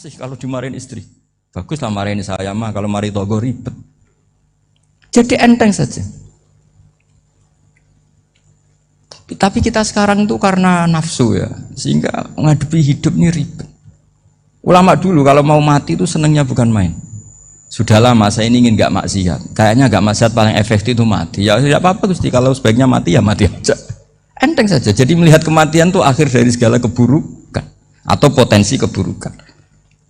Asih kalau dimarahin istri. Baguslah marahin saya mah, kalau mari togo ribet. Jadi enteng saja. Tapi kita sekarang itu karena nafsu ya, sehingga menghadapi hidup ini ribet. Ulama dulu kalau mau mati itu senangnya bukan main. Sudah lama saya ini ingin gak maksiat. Kayaknya gak maksiat paling efektif itu mati. Ya tidak apa-apa Gusti, kalau sebaiknya mati ya mati aja. Enteng saja. Jadi melihat kematian itu akhir dari segala keburukan atau potensi keburukan.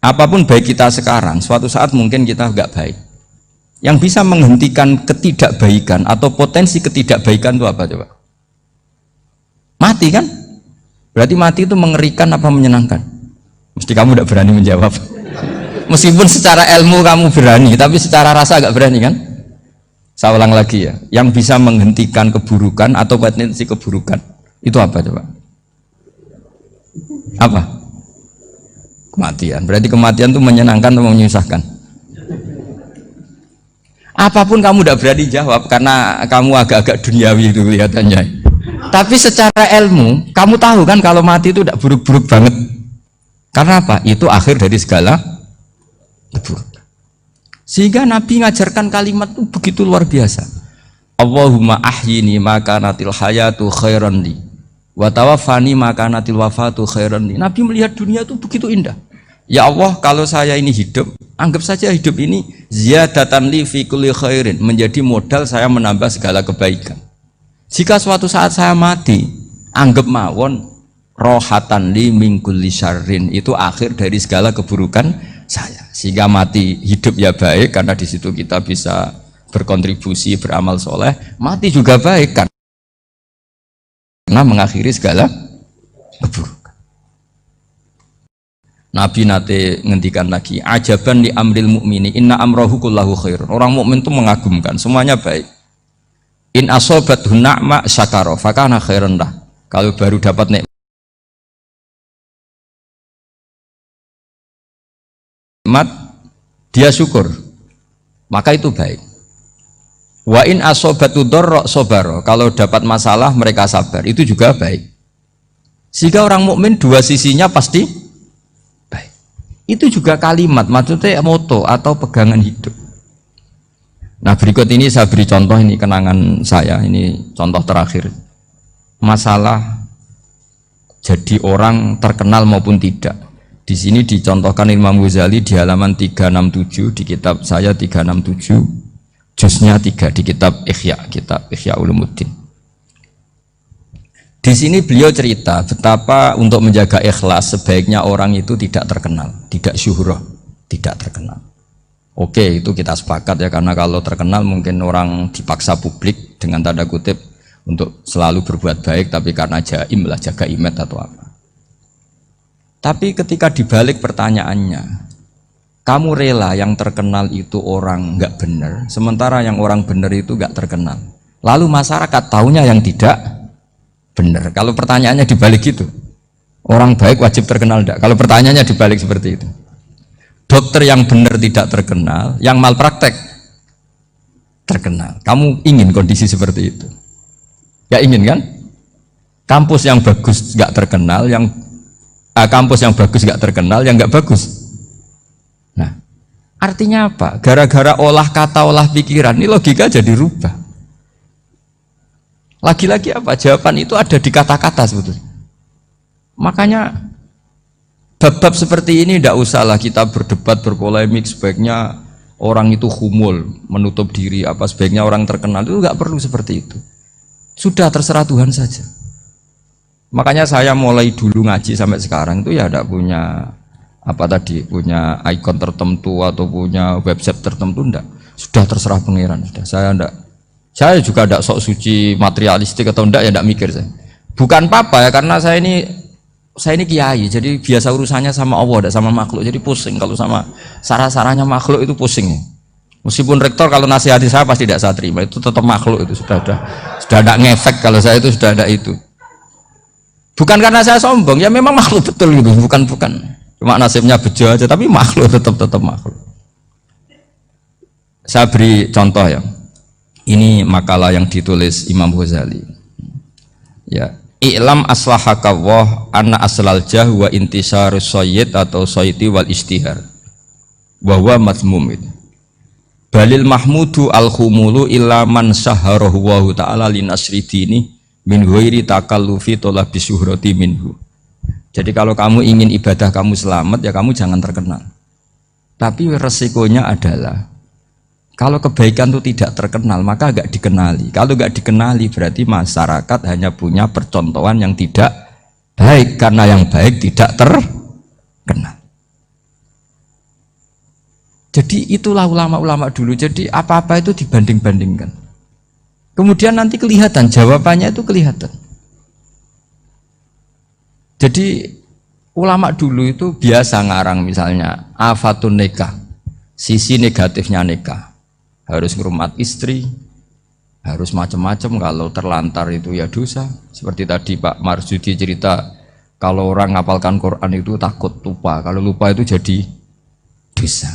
Apapun baik kita sekarang, suatu saat mungkin kita gak baik. Yang bisa menghentikan ketidakbaikan atau potensi ketidakbaikan itu apa coba? Mati kan? Berarti mati itu mengerikan apa menyenangkan? Mesti kamu tidak berani menjawab. Meskipun secara ilmu kamu berani, tapi secara rasa agak berani kan? Saya ulang lagi ya, yang bisa menghentikan keburukan atau potensi keburukan itu apa coba? Apa? Kematian. Berarti kematian itu menyenangkan atau menyusahkan? Apapun kamu tidak berani jawab karena kamu agak-agak duniawi itu kelihatannya. Tapi secara ilmu kamu tahu kan kalau mati itu tidak buruk-buruk banget. Karena apa? Itu akhir dari segala keburukan. Sehingga Nabi ngajarkan kalimat itu begitu luar biasa. Allahumma ahyini maka natil hayatu khairan li wa tawaffani maka natil wafatu khairan li. Nabi melihat dunia itu begitu indah. Ya Allah, kalau saya ini hidup, anggap saja hidup ini ziyadatan li fi kulli khairin, menjadi modal saya menambah segala kebaikan. Jika suatu saat saya mati, anggap mawon rohatan li min kulli syarrin, itu akhir dari segala keburukan saya. Sehingga mati hidup ya baik, karena di situ kita bisa berkontribusi, beramal soleh. Mati juga baik kan, karena mengakhiri segala keburukan. Nabi nate ngendikan lagi, ajaban li amril mu'mini inna amrahu kullahu khair. Orang mukmin itu mengagumkan, semuanya baik. In asobathu na'ma syakara fakana khairan lah. Kalau baru dapat nikmat dia syukur, maka itu baik. Wa in asobatu dharra sabara. Kalau dapat masalah mereka sabar, itu juga baik. Sehingga orang mukmin dua sisinya pasti baik. Itu juga kalimat, maksudnya moto atau pegangan hidup. Nah berikut ini saya beri contoh, ini kenangan saya, ini contoh terakhir. Masalah jadi orang terkenal maupun tidak. Di sini dicontohkan Imam Ghazali di halaman 367 di kitab saya 367, juznya 3 di kitab Ihya Ulumuddin. Di sini beliau cerita betapa untuk menjaga ikhlas sebaiknya orang itu tidak terkenal, tidak syuhrah, tidak terkenal. Oke, itu kita sepakat ya, karena kalau terkenal mungkin orang dipaksa publik dengan tanda kutip untuk selalu berbuat baik, tapi karena jaim lah, jaga image atau apa. Tapi ketika dibalik pertanyaannya, kamu rela yang terkenal itu orang nggak benar, sementara yang orang benar itu nggak terkenal. Lalu masyarakat taunya yang tidak benar. Kalau pertanyaannya dibalik gitu, orang baik wajib terkenal enggak? Kalau pertanyaannya dibalik seperti itu. Dokter yang benar tidak terkenal, yang malpraktek terkenal. Kamu ingin kondisi seperti itu? Gak ingin kan? Kampus yang bagus gak terkenal, kampus yang bagus gak terkenal, yang gak bagus. Nah, artinya apa? Gara-gara olah kata, olah pikiran, ini logika jadi rubah. Lagi-lagi apa? Jawaban itu ada di kata-kata sebetulnya. Makanya bab-bab seperti ini tidak usahlah kita berdebat, berpolemik. Sebaiknya orang itu humul, menutup diri, apa sebaiknya orang terkenal, itu nggak perlu seperti itu. Sudah terserah Tuhan saja. Makanya saya mulai dulu ngaji sampai sekarang itu ya tidak punya punya ikon tertentu atau punya website tertentu, enggak. Sudah terserah pangeran. Sudah, saya juga tidak sok suci materialistik atau enggak, ya tidak mikir saya. Bukan apa-apa ya, karena saya ini kiai, jadi biasa urusannya sama Allah, tidak sama makhluk. Jadi pusing kalau sama sarah-sarahnya makhluk itu pusing. Meskipun rektor kalau nasihati saya pasti tidak saya terima, itu tetap makhluk, itu sudah ada ngefek kalau saya itu sudah ada itu. Bukan karena saya sombong, ya memang makhluk betul gitu, bukan. Cuma nasibnya bejo aja, tapi makhluk tetap makhluk. Saya beri contoh ya. Ini makalah yang ditulis Imam Ghazali. Ya. I'lam aslahaka Allah anna aslal jah wa intisarus sayyid atau sayyidi wal istihar wa huwa mazmum itu. Balil mahmudu al khumulu illa man saharahu wa ta'ala linasri dini min ghairi takallufi talabi syuhrati minhu. Jadi kalau kamu ingin ibadah kamu selamat ya kamu jangan terkenal. Tapi resikonya adalah kalau kebaikan itu tidak terkenal maka gak dikenali. Kalau gak dikenali berarti masyarakat hanya punya percontohan yang tidak baik karena yang baik tidak terkenal. Jadi itulah ulama-ulama dulu. Jadi apa-apa itu dibanding-bandingkan. Kemudian nanti kelihatan jawabannya itu kelihatan. Jadi ulama dulu itu biasa ngarang misalnya afatun nikah, sisi negatifnya nikah. Harus ngurmat istri, harus macam-macam, kalau terlantar itu ya dosa. Seperti tadi Pak Marsudi cerita, kalau orang ngapalkan Quran itu takut lupa, kalau lupa itu jadi dosa.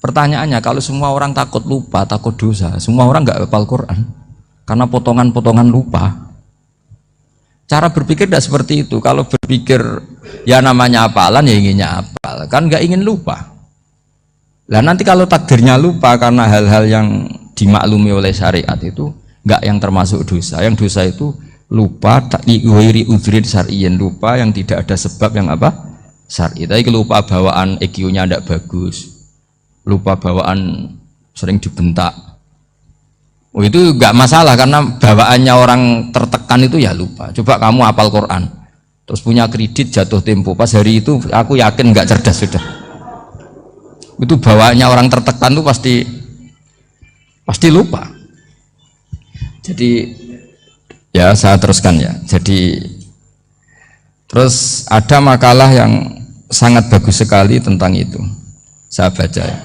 Pertanyaannya, kalau semua orang takut lupa, takut dosa, semua orang nggak hafal Quran karena potongan-potongan lupa. Cara berpikir tidak seperti itu. Kalau berpikir ya namanya hafalan ya inginnya hafal, kan nggak ingin lupa. Lah nanti kalau takdirnya lupa karena hal-hal yang dimaklumi oleh syariat itu enggak yang termasuk dosa. Yang dosa itu lupa ta'wiri udhrin syar'iyyin, lupa yang tidak ada sebab yang apa? Syar'i. Tapi lupa bawaan EQ-nya tidak bagus. Lupa bawaan sering dibentak. Oh itu enggak masalah karena bawaannya orang tertekan itu ya lupa. Coba kamu hafal Quran. Terus punya kredit jatuh tempo. Pas hari itu aku yakin enggak cerdas sudah. Itu bawaannya orang tertekan tuh pasti lupa. Jadi ya saya teruskan ya. Jadi terus ada makalah yang sangat bagus sekali tentang itu. Saya baca ya.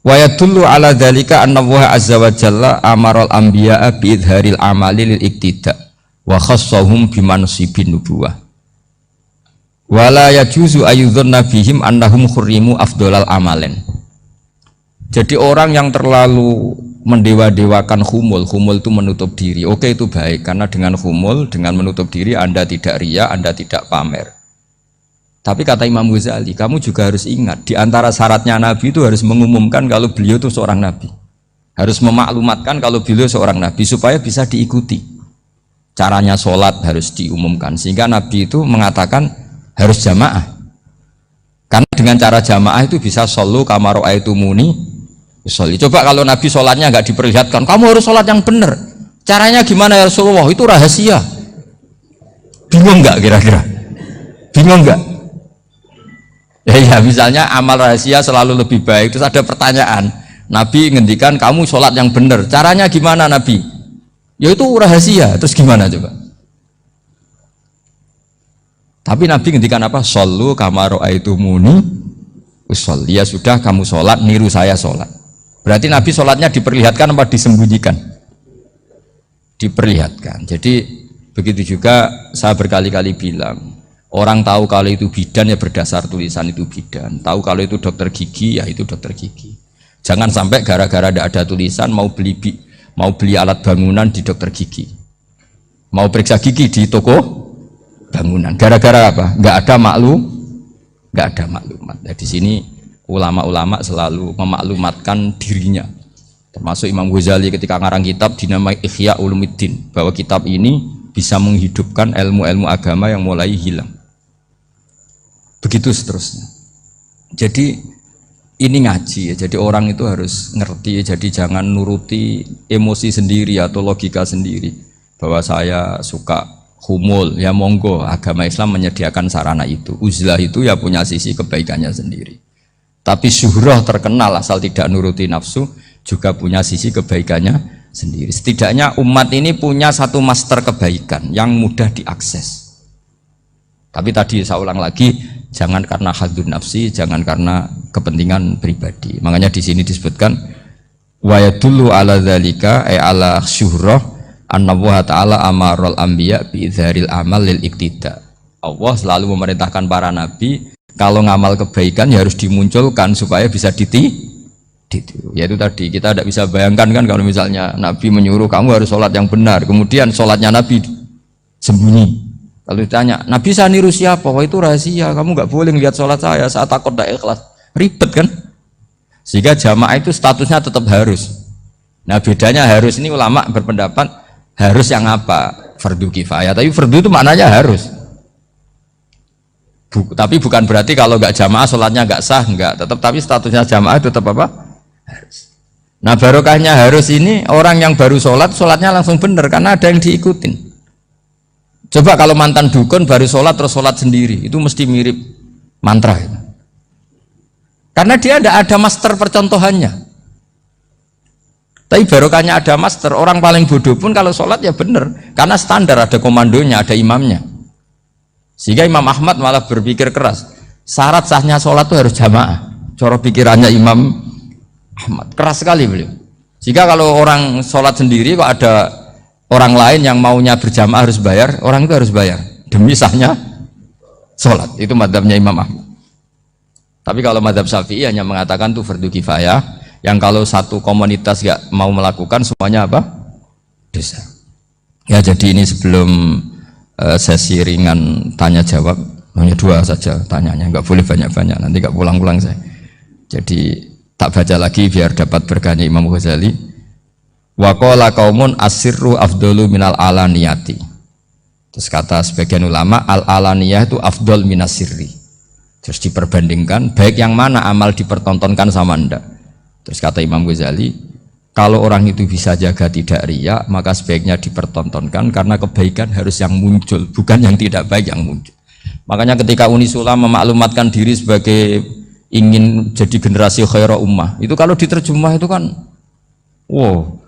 Wa yadullu ala dzalika anna Allah azza wa jalla amaral anbiya'a bi idharil amali lil iktida wa khassahum bi mansibin nubuwah. Wala yajuzu ayyudhanna bihim annahum khurrimu afdolal amalen. Jadi orang yang terlalu mendewa-dewakan khumul itu menutup diri. Oke itu baik karena dengan khumul, dengan menutup diri Anda tidak riya, Anda tidak pamer. Tapi kata Imam Ghazali, kamu juga harus ingat di antara syaratnya Nabi itu harus mengumumkan kalau beliau itu seorang Nabi. Harus memaklumatkan kalau beliau seorang Nabi supaya bisa diikuti. Caranya sholat harus diumumkan sehingga Nabi itu mengatakan harus jamaah. Karena dengan cara jamaah itu bisa shollu kama ra'aitumuni usolli. Coba kalau Nabi sholatnya nggak diperlihatkan, kamu harus sholat yang benar. Caranya gimana ya Rasulullah? Itu rahasia. Bingung nggak kira-kira? Bingung nggak? Ya misalnya amal rahasia selalu lebih baik. Terus ada pertanyaan, Nabi ngendikan kamu sholat yang benar. Caranya gimana Nabi? Ya itu rahasia. Terus gimana coba? Tapi Nabi ngendikan apa? Shollu kama ra'aitumuni usolli. Ya sudah kamu sholat, niru saya sholat. Berarti Nabi sholatnya diperlihatkan apa disembunyikan? Diperlihatkan. Jadi begitu juga saya berkali-kali bilang, orang tahu kalau itu bidan ya berdasar tulisan itu bidan. Tahu kalau itu dokter gigi ya itu dokter gigi. Jangan sampai gara-gara tidak ada tulisan mau beli alat bangunan di dokter gigi, mau periksa gigi di toko bangunan. Gara-gara apa? Nggak ada maklumat. Nah, di sini ulama-ulama selalu memaklumatkan dirinya, termasuk Imam Ghazali ketika ngarang kitab dinamai Ihya Ulumuddin, bahwa kitab ini bisa menghidupkan ilmu-ilmu agama yang mulai hilang. Begitu seterusnya. Jadi ini ngaji ya, jadi orang itu harus ngerti, jadi jangan nuruti emosi sendiri atau logika sendiri bahwa saya suka humul, ya monggo, agama Islam menyediakan sarana itu. Uzlah itu ya punya sisi kebaikannya sendiri. Tapi syuhrah terkenal asal tidak nuruti nafsu juga punya sisi kebaikannya sendiri. Setidaknya umat ini punya satu master kebaikan yang mudah diakses. Tapi tadi saya ulang lagi, jangan karena hadzun nafsi, jangan karena kepentingan pribadi. Makanya di sini disebutkan wa yadullu ala dzalika ay ala syuhrah anna wa ta'ala amaral anbiya bi idharil amal lil iktida. Allah selalu memerintahkan para nabi kalau ngamal kebaikan ya harus dimunculkan supaya bisa ditiru. Yaitu tadi kita tidak bisa bayangkan kan kalau misalnya Nabi menyuruh kamu harus sholat yang benar, kemudian sholatnya Nabi sembunyi, Kalau ditanya, Nabi saya niru siapa? Wah itu rahasia, kamu nggak boleh lihat sholat saya takut tidak ikhlas. Ribet kan? Sehingga jamaah itu statusnya tetap harus. Nah bedanya harus ini ulama berpendapat harus yang apa? Fardu kifayah. Tapi fardu itu maknanya harus. Tapi bukan berarti kalau nggak jamaah sholatnya nggak sah, nggak. Tapi statusnya jamaah tetap apa? Harus. Nah barokahnya harus ini orang yang baru sholatnya langsung benar karena ada yang diikutin. Coba kalau mantan dukun baru sholat terus sholat sendiri, itu mesti mirip mantra itu. Karena dia tidak ada master percontohannya. Tapi barokahnya ada master, orang paling bodoh pun kalau sholat ya benar, karena standar ada komandonya, ada imamnya. Sehingga Imam Ahmad malah berpikir keras, syarat sahnya sholat itu harus jamaah. Cara pikirannya Imam Ahmad keras sekali beliau. Sehingga kalau orang sholat sendiri kok ada orang lain yang maunya berjamaah harus bayar, orang itu harus bayar demi sahnya sholat. Itu madzhabnya Imam Ahmad. Tapi kalau madzhab Syafi'i hanya mengatakan itu fardu kifayah, yang kalau satu komunitas gak mau melakukan semuanya apa? Dosa. Ya jadi ini sebelum sesi ringan tanya jawab, hanya 2 saja tanyanya, nggak boleh banyak-banyak, nanti nggak pulang-pulang saya. Jadi tak baca lagi biar dapat berkahnya Imam Ghazali. Wa qala qaumun asirru afdalu minal alaniyati. Terus kata sebagian ulama al alaniyah itu afdal minas sirri. Terus diperbandingkan baik yang mana amal dipertontonkan sama ndak. Terus kata Imam Ghazali, kalau orang itu bisa jaga tidak riya, maka sebaiknya dipertontonkan karena kebaikan harus yang muncul, bukan yang tidak baik yang muncul. Makanya ketika Unisula memaklumatkan diri sebagai ingin jadi generasi khairah ummah, itu kalau diterjemah itu kan wow,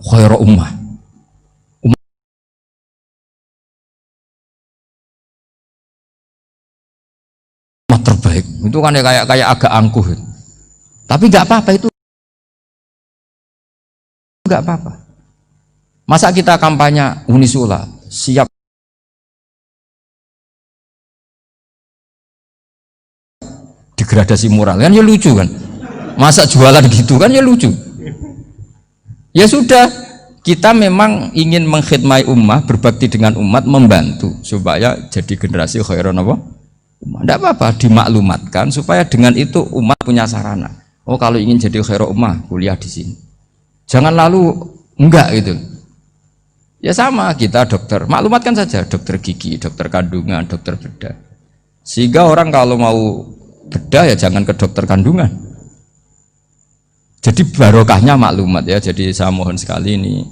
khairah ummah, ummah terbaik. Itu kan kayak agak angkuh. Tapi nggak apa-apa, itu nggak apa-apa. Masa kita kampanye Unisula siap degradasi moral, kan ya lucu kan? Masa jualan gitu kan ya lucu. Ya sudah, kita memang ingin mengkhidmati ummah, berbakti dengan umat, membantu supaya jadi generasi khairan apa? Ummah. Tidak apa-apa, dimaklumatkan supaya dengan itu umat punya sarana. Oh kalau ingin jadi khairan ummah, kuliah di sini. Jangan lalu enggak gitu. Ya sama, kita dokter, maklumatkan saja, dokter gigi, dokter kandungan, dokter bedah. Sehingga orang kalau mau bedah ya jangan ke dokter kandungan. Jadi barokahnya maklumat ya. Jadi saya mohon sekali ini,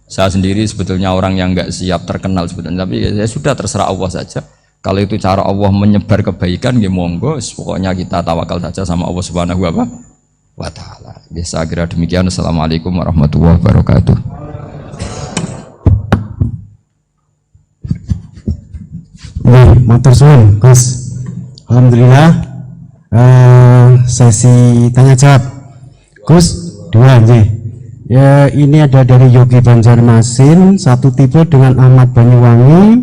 saya sendiri sebetulnya orang yang nggak siap terkenal sebetulnya, tapi ya sudah terserah Allah saja. Kalau itu cara Allah menyebar kebaikan, ya monggo. Pokoknya kita tawakal saja sama Allah Subhanahu wa Ta'ala. Ya, saya kira demikian. Assalamualaikum warahmatullahi wabarakatuh. Matur suwun, Gus. Alhamdulillah. Sesi tanya jawab. Gus, 2 aja. Ya, ini ada dari Yogi Banjarmasin, satu tipe dengan Ahmad Banyuwangi,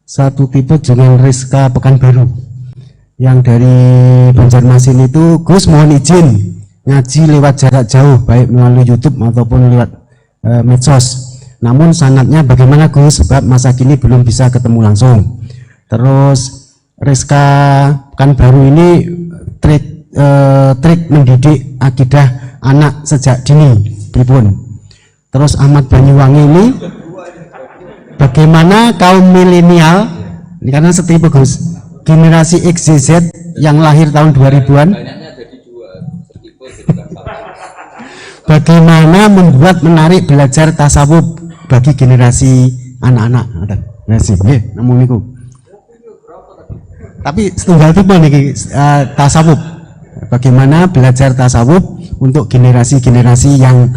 satu tipe dengan Rizka Pekanbaru. Yang dari Banjarmasin itu, Gus mohon izin ngaji lewat jarak jauh, baik melalui YouTube ataupun lewat medsos. Namun sanadnya bagaimana Gus? Sebab masa kini belum bisa ketemu langsung. Terus Rizka Pekanbaru ini trik mendidik akidah anak sejak dini, pripun. Terus Ahmad Banyuwangi ini bagaimana kaum milenial, ini karena setipe Gus, generasi XZ yang lahir tahun 2000-an, bagaimana membuat menarik belajar tasawuf bagi generasi anak-anak. Namun niku. Tapi setunggal tipe nih tasawuf. Bagaimana belajar tasawuf untuk generasi-generasi yang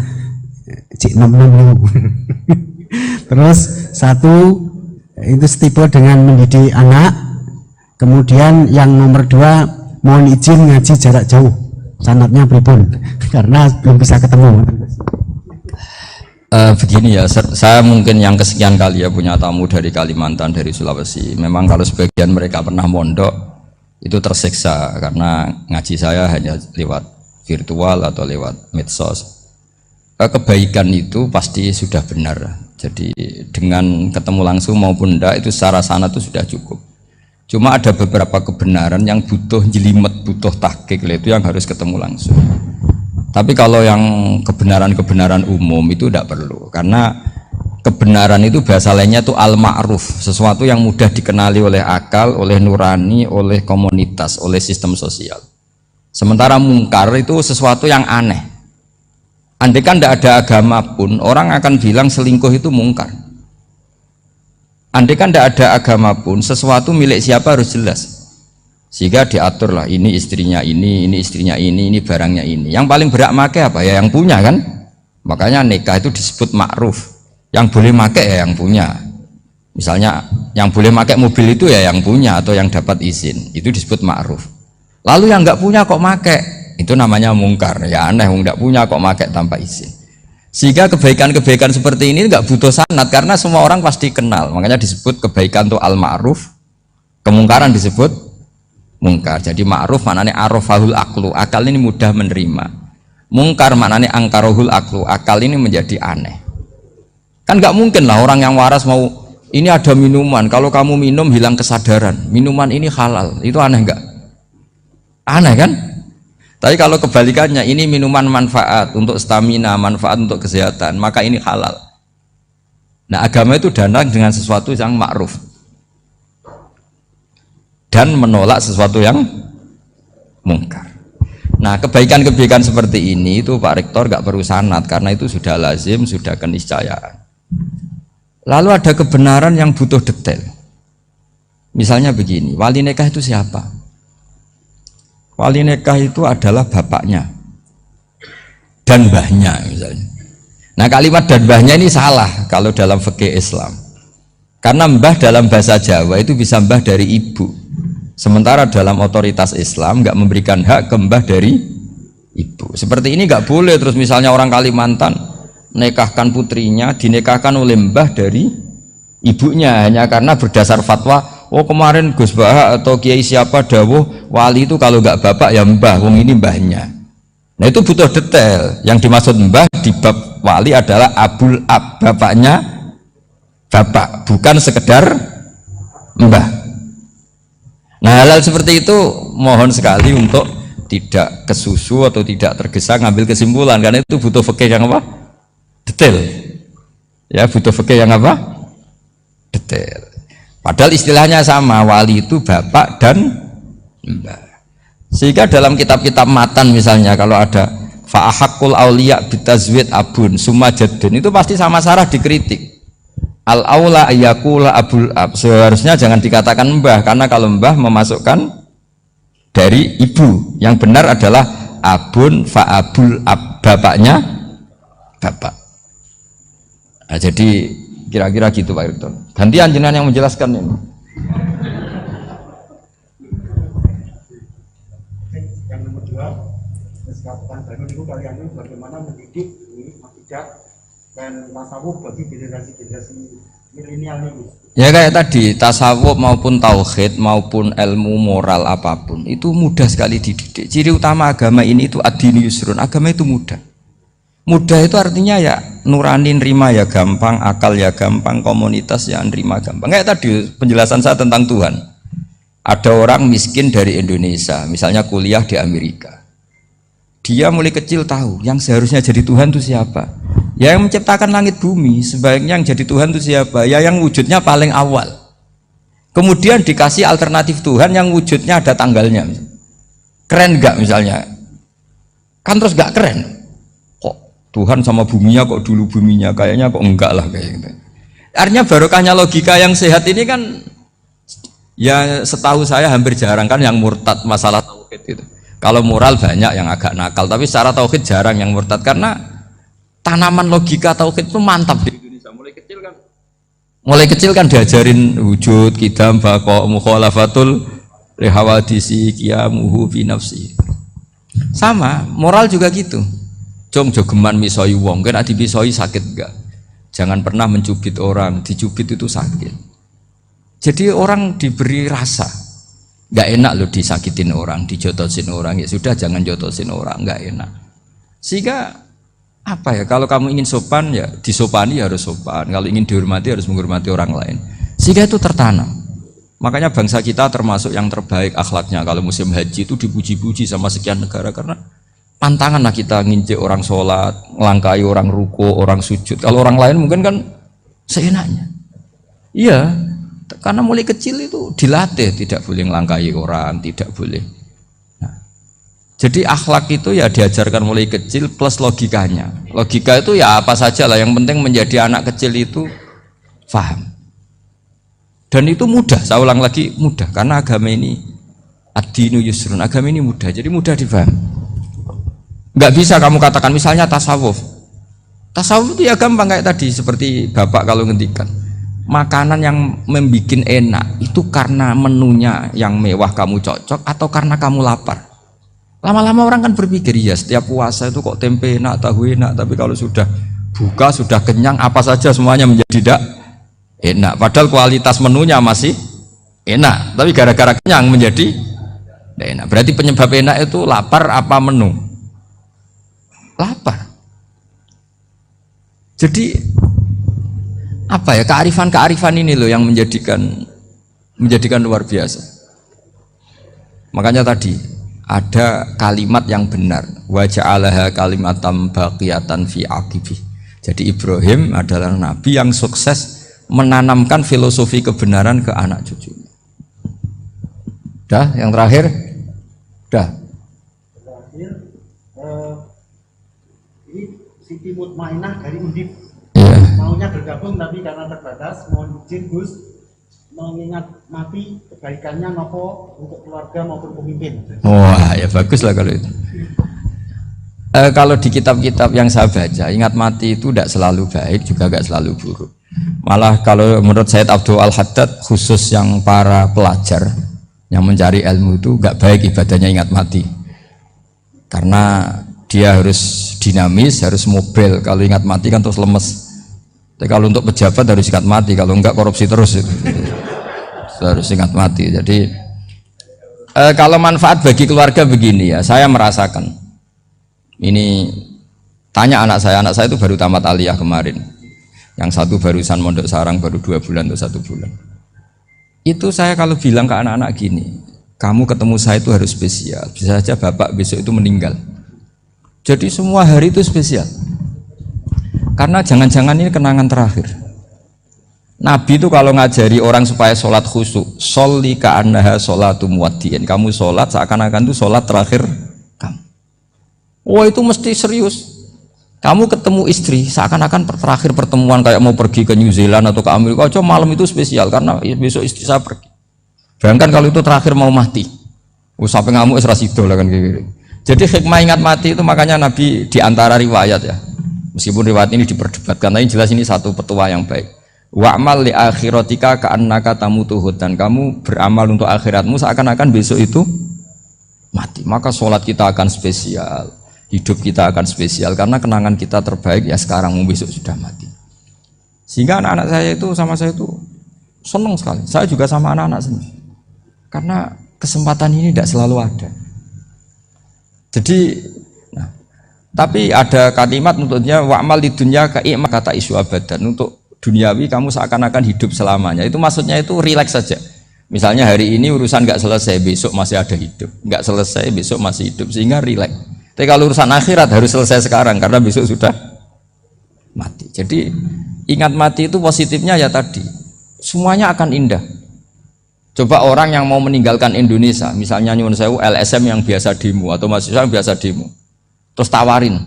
cik nom-nom. Terus satu itu tipe dengan mendidik anak. Kemudian yang nomor 2 mohon izin ngaji jarak jauh. Sanadnya pripun karena belum bisa ketemu. Begini ya, saya mungkin yang kesekian kali ya punya tamu dari Kalimantan, dari Sulawesi. Memang kalau sebagian mereka pernah mondok itu tersiksa karena ngaji saya hanya lewat virtual atau lewat medsos. Kebaikan itu pasti sudah benar. Jadi dengan ketemu langsung maupun enggak itu secara sanad itu sudah cukup. Cuma ada beberapa kebenaran yang butuh jelimet, butuh tahqiq, itu yang harus ketemu langsung. Tapi kalau yang kebenaran-kebenaran umum itu tidak perlu, karena kebenaran itu bahasa lainnya itu al-ma'ruf, sesuatu yang mudah dikenali oleh akal, oleh nurani, oleh komunitas, oleh sistem sosial. Sementara mungkar itu sesuatu yang aneh. Andai kan tidak ada agama pun, orang akan bilang selingkuh itu mungkar. Andai kan tidak ada agama pun, sesuatu milik siapa harus jelas. Sehingga diaturlah, ini istrinya ini istrinya ini barangnya ini. Yang paling berhak make apa? Ya yang punya kan? Makanya nikah itu disebut ma'ruf. Yang boleh make ya yang punya. Misalnya yang boleh make mobil itu ya yang punya atau yang dapat izin. Itu disebut ma'ruf. Lalu yang nggak punya kok make? Itu namanya mungkar. Ya aneh, nggak punya kok make tanpa izin. Sehingga kebaikan-kebaikan seperti ini nggak butuh sanad karena semua orang pasti kenal. Makanya disebut kebaikan itu al-ma'ruf, kemungkaran disebut mungkar. Jadi ma'ruf maknanya arafahul aklu, akal ini mudah menerima. Mungkar maknanya angkarohul aklu, akal ini menjadi aneh. Kan nggak mungkin lah orang yang waras mau ini ada minuman, kalau kamu minum hilang kesadaran, minuman ini halal, itu aneh nggak? Aneh kan? Tapi kalau kebalikannya, ini minuman manfaat untuk stamina, manfaat untuk kesehatan, maka ini halal. Nah agama itu datang dengan sesuatu yang ma'ruf dan menolak sesuatu yang mungkar. Nah kebaikan-kebaikan seperti ini itu Pak Rektor gak perlu sanad karena itu sudah lazim, sudah keniscayaan. Lalu ada kebenaran yang butuh detail. Misalnya begini, wali nikah itu siapa? Wali nikah itu adalah bapaknya dan mbahnya misalnya. Nah kalimat dan mbahnya ini salah kalau dalam fikih Islam. Karena mbah dalam bahasa Jawa itu bisa mbah dari ibu. Sementara dalam otoritas Islam nggak memberikan hak ke mbah dari ibu. Seperti ini nggak boleh. Terus misalnya orang Kalimantan nikahkan putrinya dinikahkan oleh mbah dari ibunya hanya karena berdasar fatwa. Oh kemarin Gus Bah atau Kiai siapa dawuh wali itu kalau nggak bapak ya mbah, wong ini mbahnya. Nah itu butuh detail. Yang dimaksud mbah di bab wali adalah abul ab, bapaknya bapak, bukan sekedar mbah. Nah hal-hal seperti itu mohon sekali untuk tidak kesusu atau tidak tergesa ngambil kesimpulan karena itu butuh fikih yang apa? Detail. Ya butuh fikih yang apa? Detail. Padahal istilahnya sama, wali itu bapak dan mbah. Sehingga dalam kitab-kitab matan misalnya kalau ada fa'ahakul auliya bitazwid abun summa jaddun itu pasti sama sarah dikritik. Al-aula ayyakula abul ab, seharusnya jangan dikatakan mbah karena kalau mbah memasukkan dari ibu. Yang benar adalah abun fa'abul ab, bapaknya bapak. Nah, jadi kira-kira gitu Pak Rektor. Gantian jenengan yang menjelaskan ini. Yang nomor 2, Kabupaten Bandung itu kalian bagaimana mendidik ini akidah dan tasawuf bagi generasi-generasi milenial ini. Ya kayak tadi, tasawuf maupun tauhid maupun ilmu moral apapun itu mudah sekali dididik. Ciri utama agama ini itu ad-dinu yusrun, agama itu mudah. Mudah itu artinya ya nurani nerima ya gampang, akal ya gampang, komunitas ya nerima gampang. Kayak tadi penjelasan saya tentang Tuhan. Ada orang miskin dari Indonesia, misalnya kuliah di Amerika. Dia mulai kecil tahu yang seharusnya jadi Tuhan itu siapa. Ya yang menciptakan langit bumi, sebaiknya yang jadi Tuhan itu siapa? Ya yang wujudnya paling awal. Kemudian dikasih alternatif Tuhan yang wujudnya ada tanggalnya. Keren nggak misalnya? Kan terus nggak keren. Tuhan sama buminya kok dulu buminya, kayaknya kok enggak lah kayak gitu. Artinya barokahnya logika yang sehat ini kan ya setahu saya hampir jarang kan yang murtad masalah tauhid itu. Kalau moral banyak yang agak nakal, tapi secara tauhid jarang yang murtad karena tanaman logika tauhid itu mantap di Indonesia. Mulai kecil kan diajarin wujud, qidam, baqa, mukhalafatul lihawadisi, qiyamuhu fi nafsi. Sama, moral juga gitu. Jong jogeman misoi wong, kan adi misoi sakit enggak? Jangan pernah mencubit orang, dicubit itu sakit. Jadi orang diberi rasa, enggak enak loh disakitin orang, dijotosin orang, ya sudah jangan jotosin orang, enggak enak. Sehingga Apa ya, kalau kamu ingin sopan ya disopani harus sopan, kalau ingin dihormati harus menghormati orang lain, sehingga itu tertanam. Makanya bangsa kita termasuk yang terbaik akhlaknya kalau musim haji itu dipuji-puji sama sekian negara, karena pantangan lah kita nginjek orang sholat, ngelangkai orang ruko, orang sujud. Kalau orang lain mungkin kan seenaknya. Iya, karena mulai kecil itu dilatih tidak boleh ngelangkai orang, tidak boleh. Jadi akhlak itu ya diajarkan mulai kecil plus logikanya. Logika itu ya apa saja lah, yang penting menjadi anak kecil itu paham. Dan itu mudah, saya ulang lagi mudah, karena agama ini ad-dinu yusrun, agama ini mudah, jadi mudah difahami. Nggak bisa kamu katakan misalnya tasawuf. Tasawuf itu ya gampang kayak tadi, seperti Bapak kalau ngendikan. Makanan yang membuat enak itu karena menunya yang mewah kamu cocok atau karena kamu lapar. Lama-lama orang kan berpikir, ya setiap puasa itu kok tempe enak, tahu enak, tapi kalau sudah buka, sudah kenyang, apa saja semuanya menjadi tidak enak. Padahal kualitas menunya masih enak, tapi gara-gara kenyang menjadi tidak enak. Berarti penyebab enak itu lapar apa menu? Lapar. Jadi apa ya, kearifan-kearifan ini loh yang menjadikan luar biasa. Makanya tadi ada kalimat yang benar, wa ja'alaha kalimatam baqiyatan fi aqibih. Jadi Ibrahim adalah nabi yang sukses menanamkan filosofi kebenaran ke anak cucunya. Dah, yang terakhir. Dah. Terakhir, ini Siti Mutmainah dari Undip. Maunya bergabung tapi karena terbatas, mohon izin Gus, mengingat mati kebaikannya nopo untuk keluarga maupun pemimpin. Wah, ya bagus lah kalau itu. Kalau di kitab-kitab yang saya baca, ingat mati itu tidak selalu baik, juga tidak selalu buruk. Malah kalau menurut Sayyid Abdul Al-Haddad, khusus yang para pelajar yang mencari ilmu itu nggak baik ibadahnya ingat mati, karena dia harus dinamis, harus mobil. Kalau ingat mati kan terus lemes. Tapi kalau untuk pejabat harus ingat mati, kalau enggak korupsi terus itu. Harus ingat mati. Jadi kalau manfaat bagi keluarga begini ya, saya merasakan ini. Tanya anak saya itu baru tamat aliyah kemarin, yang satu barusan mondok sarang baru 2 bulan atau 1 bulan. Itu saya kalau bilang ke anak-anak gini, kamu ketemu saya itu harus spesial, bisa saja bapak besok itu meninggal. Jadi semua hari itu spesial, karena jangan-jangan ini kenangan terakhir. Nabi itu kalau ngajari orang supaya sholat khusyuk, sholli ka'annaha sholatu muwaddi'in, kamu sholat seakan-akan itu sholat terakhir kamu. Wah, itu mesti serius. Kamu ketemu istri seakan-akan terakhir pertemuan, kayak mau pergi ke New Zealand atau ke Amerika aja, malam itu spesial karena besok istri saya pergi. Bayangkan kalau itu terakhir mau mati, sampai ngamuk serasido lah kan gitu. Jadi hikmah ingat mati itu makanya Nabi diantara riwayat ya, meskipun riwayat ini diperdebatkan, tapi jelas ini satu petua yang baik. Wa'mal li akhiratika ka'annaka tamutuhud, dan kamu beramal untuk akhiratmu seakan-akan besok itu mati. Maka sholat kita akan spesial, hidup kita akan spesial, karena kenangan kita terbaik ya sekarang, besok sudah mati. Sehingga anak-anak saya itu sama saya itu senang sekali. Saya juga sama anak-anak senang, karena kesempatan ini tidak selalu ada. Jadi nah, tapi ada kalimat untuknya, wa'mal di dunya ka'ima kata isu abadan, untuk duniawi kamu seakan-akan hidup selamanya. Itu maksudnya itu rileks saja. Misalnya hari ini urusan nggak selesai, besok masih ada hidup, nggak selesai besok masih hidup, sehingga rileks. Tapi kalau urusan akhirat harus selesai sekarang karena besok sudah mati. Jadi ingat mati itu positifnya ya tadi, semuanya akan indah. Coba orang yang mau meninggalkan Indonesia, misalnya nyuwun sewu LSM yang biasa demo atau mahasiswa yang biasa demo, terus tawarin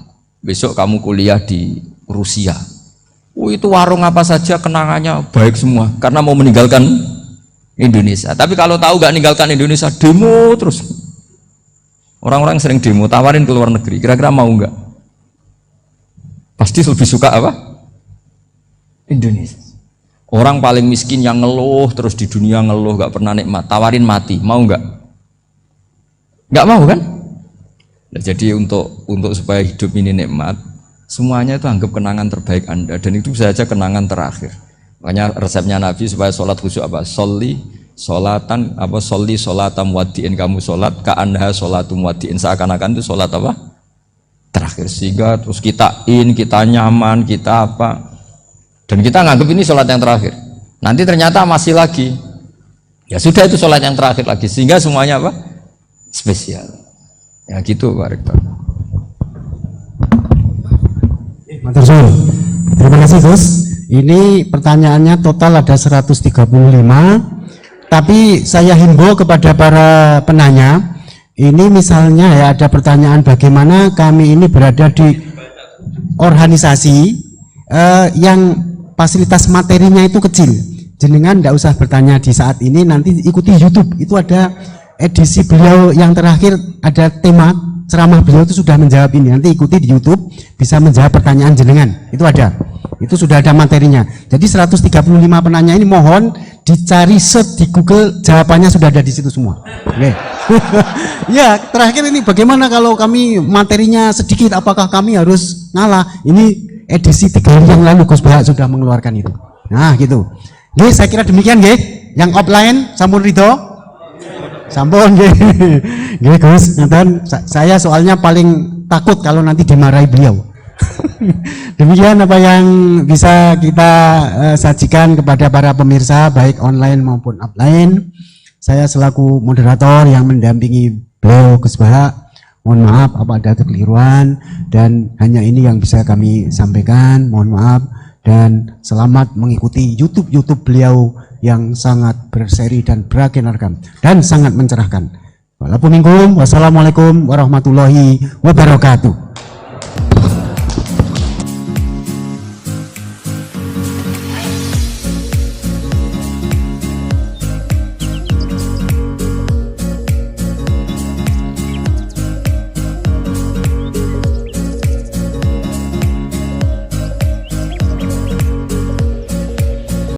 besok kamu kuliah di Rusia. Itu warung apa saja kenangannya baik semua karena mau meninggalkan Indonesia. Tapi kalau tahu gak meninggalkan Indonesia, demo terus. Orang-orang sering demo, tawarin ke luar negeri, kira-kira mau nggak? Pasti lebih suka apa? Indonesia. Orang paling miskin yang ngeluh terus di dunia, ngeluh gak pernah nikmat, tawarin mati, mau nggak? Nggak mau kan? Nah, jadi untuk supaya hidup ini nikmat, semuanya itu anggap kenangan terbaik Anda, dan itu bisa saja kenangan terakhir. Makanya resepnya Nabi supaya sholat khusyuk apa? Sholli sholatan apa? Sholli sholatam wadiin, kamu sholat ka'anha sholatum wadiin, seakan-akan itu sholat apa? terakhir, sehingga terus kita nyaman, kita apa, dan kita nganggap ini sholat yang terakhir. Nanti ternyata masih lagi, ya sudah itu sholat yang terakhir lagi, sehingga semuanya apa? Spesial. Ya gitu Pak Rektor. Matur suwun. Terima kasih Gus. Ini pertanyaannya total ada 135. Tapi saya himbau kepada para penanya, ini misalnya ya ada pertanyaan bagaimana kami ini berada di organisasi yang fasilitas materinya itu kecil. Jenengan tidak usah bertanya di saat ini, nanti ikuti YouTube. Itu ada edisi beliau yang terakhir, ada tema ceramah beliau itu sudah menjawab ini. Nanti ikuti di YouTube, bisa menjawab pertanyaan jenengan. Itu ada. Itu sudah ada materinya. Jadi 135 penanya ini mohon dicari search di Google, jawabannya sudah ada di situ semua. Oke. Ya, terakhir ini bagaimana kalau kami materinya sedikit, apakah kami harus ngalah? Ini edisi 3 hari yang lalu Gus Bahak sudah mengeluarkan itu. Nah, gitu. Oke, saya kira demikian nggih. Yang offline sampun ridho? Sampun nggih. Nggih Gus, ngaten saya soalnya paling takut kalau nanti dimarahi beliau. Demikian apa yang bisa kita sajikan kepada para pemirsa baik online maupun offline. Saya selaku moderator yang mendampingi beliau Gus Bahak, mohon maaf apa ada kekeliruan, dan hanya ini yang bisa kami sampaikan. Mohon maaf dan selamat mengikuti YouTube beliau yang sangat berseri dan beragenarkan dan sangat mencerahkan. Wassalamualaikum warahmatullahi wabarakatuh.